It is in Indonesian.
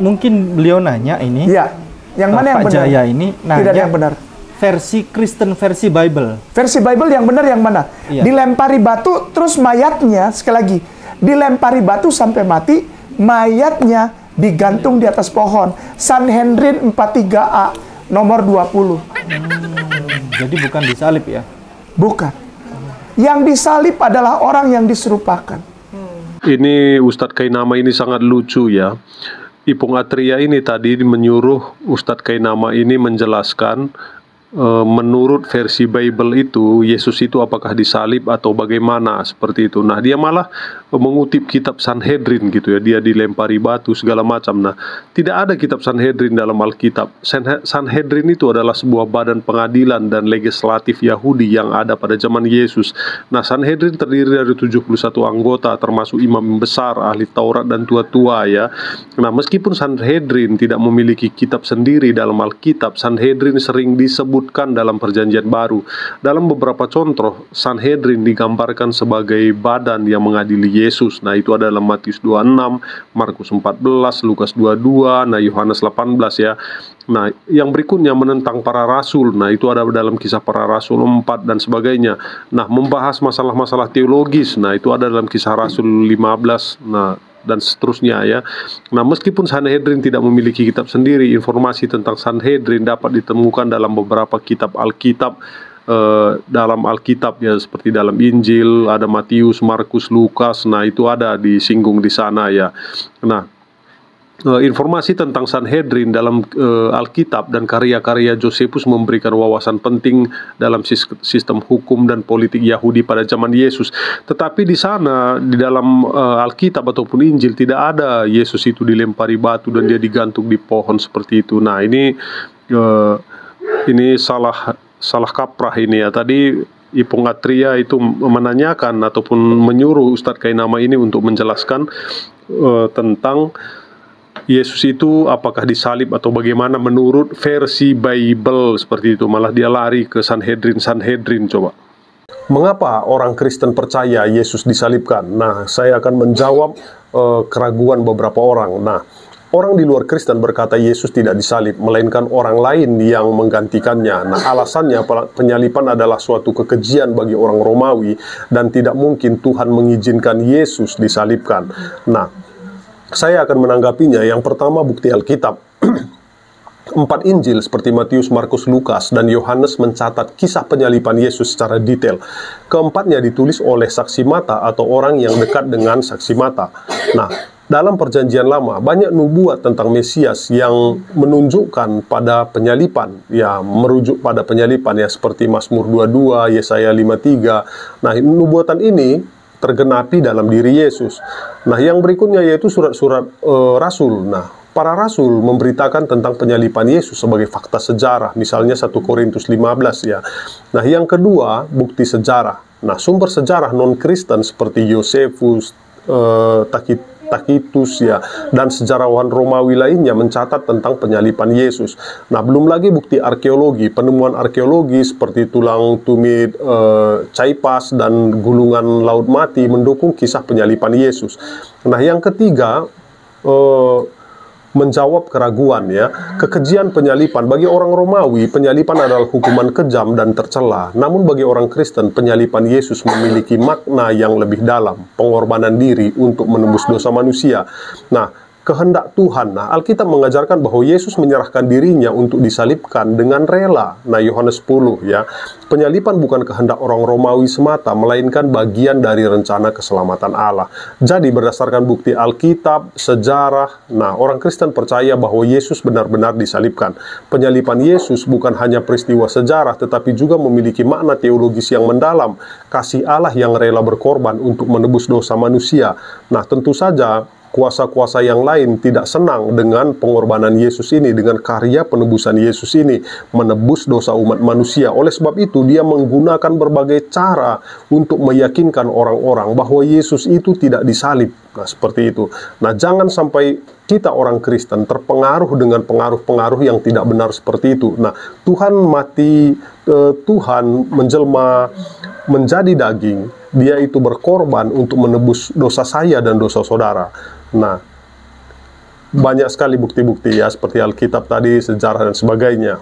Mungkin beliau nanya ini. Iya. Yang mana yang Pak benar? Jaya ini nanya Tidak ada yang benar. versi Kristen, versi Bible. Versi Bible yang benar yang mana? Iya. Dilempari batu, terus mayatnya, sekali lagi, dilempari batu sampai mati, mayatnya digantung di atas pohon. Sanhedrin 43A, nomor 20. Jadi bukan disalib ya? Bukan. Yang disalib adalah orang yang diserupakan. Ini Ustadz Kainama ini sangat lucu ya. Ipung Atria ini tadi menyuruh Ustadz Kainama ini menjelaskan menurut versi Bible itu Yesus itu apakah disalib atau bagaimana seperti itu. Nah, dia malah mengutip kitab Sanhedrin gitu ya. Dia dilempari batu segala macam. Nah, tidak ada kitab Sanhedrin dalam Alkitab. Sanhedrin itu adalah sebuah badan pengadilan dan legislatif Yahudi yang ada pada zaman Yesus. Nah, Sanhedrin terdiri dari 71 anggota termasuk imam besar, ahli Taurat dan tua-tua ya. Nah, meskipun Sanhedrin tidak memiliki kitab sendiri dalam Alkitab, Sanhedrin sering disebut dalam Perjanjian Baru. Dalam beberapa contoh, Sanhedrin digambarkan sebagai badan yang mengadili Yesus. Nah, itu ada dalam Matius 26, Markus 14, Lukas 22, nah Yohanes 18 ya. Nah, yang berikutnya menentang para rasul. Nah, itu ada dalam Kisah Para Rasul 4 dan sebagainya. Nah, membahas masalah-masalah teologis. Nah, itu ada dalam Kisah Rasul 15. Nah, dan seterusnya ya. Nah, meskipun Sanhedrin tidak memiliki kitab sendiri, informasi tentang Sanhedrin dapat ditemukan dalam beberapa kitab Alkitab, dalam Alkitab ya, seperti dalam Injil ada Matius, Markus, Lukas. Nah, itu ada disinggung di sana ya. Nah, informasi tentang Sanhedrin dalam Alkitab dan karya-karya Josephus memberikan wawasan penting dalam sistem hukum dan politik Yahudi pada zaman Yesus. Tetapi di sana, di dalam Alkitab ataupun Injil, tidak ada Yesus itu dilempari batu dan dia digantung di pohon seperti itu. Nah, ini salah kaprah ini ya. Tadi Ipung Atria itu menanyakan ataupun menyuruh Ustadz Kainama ini untuk menjelaskan tentang Yesus itu apakah disalib atau bagaimana menurut versi Bible seperti itu. Malah dia lari ke Sanhedrin coba. Mengapa orang Kristen percaya Yesus disalibkan? Nah, saya akan menjawab keraguan beberapa orang. Nah, orang di luar Kristen berkata Yesus tidak disalib, melainkan orang lain yang menggantikannya. Nah, alasannya penyaliban adalah suatu kekejian bagi orang Romawi dan tidak mungkin Tuhan mengizinkan Yesus disalibkan. Nah, saya akan menanggapinya. Yang pertama, bukti Alkitab. 4 Injil seperti Matius, Markus, Lukas, dan Yohanes mencatat kisah penyaliban Yesus secara detail. Keempatnya ditulis oleh saksi mata atau orang yang dekat dengan saksi mata. Nah, dalam Perjanjian Lama banyak nubuat tentang Mesias yang menunjukkan pada penyaliban, ya, merujuk pada penyaliban ya, seperti Mazmur 22, Yesaya 53. Nah, nubuatan ini tergenapi dalam diri Yesus. Nah, yang berikutnya yaitu surat-surat Rasul. Nah, para Rasul memberitakan tentang penyaliban Yesus sebagai fakta sejarah. Misalnya 1 Korintus 15 ya. Nah, yang kedua, bukti sejarah. Nah, sumber sejarah non-Kristen seperti Josephus, Tacitus ya, dan sejarawan Romawi lainnya mencatat tentang penyaliban Yesus. Nah, belum lagi bukti arkeologi, penemuan arkeologi seperti tulang tumit Caipas dan gulungan Laut Mati mendukung kisah penyaliban Yesus. Nah, yang ketiga, menjawab keraguan ya, kekejian penyaliban. Bagi orang Romawi, penyaliban adalah hukuman kejam dan tercela. Namun bagi orang Kristen, penyaliban Yesus memiliki makna yang lebih dalam, pengorbanan diri untuk menembus dosa manusia. Nah, kehendak Tuhan. Nah, Alkitab mengajarkan bahwa Yesus menyerahkan dirinya untuk disalibkan dengan rela. Nah, Yohanes 10 ya. Penyaliban bukan kehendak orang Romawi semata, melainkan bagian dari rencana keselamatan Allah. Jadi berdasarkan bukti Alkitab, sejarah, nah, orang Kristen percaya bahwa Yesus benar-benar disalibkan. Penyaliban Yesus bukan hanya peristiwa sejarah, tetapi juga memiliki makna teologis yang mendalam. Kasih Allah yang rela berkorban untuk menebus dosa manusia. Nah, tentu saja kuasa-kuasa yang lain tidak senang dengan pengorbanan Yesus ini, dengan karya penebusan Yesus ini, menebus dosa umat manusia. Oleh sebab itu, dia menggunakan berbagai cara untuk meyakinkan orang-orang bahwa Yesus itu tidak disalib. Nah, seperti itu. Nah, jangan sampai kita orang Kristen terpengaruh dengan pengaruh-pengaruh yang tidak benar seperti itu. Nah, Tuhan mati, Tuhan menjelma menjadi daging, dia itu berkorban untuk menebus dosa saya dan dosa saudara. Nah, banyak sekali bukti-bukti ya, seperti Alkitab tadi, sejarah dan sebagainya.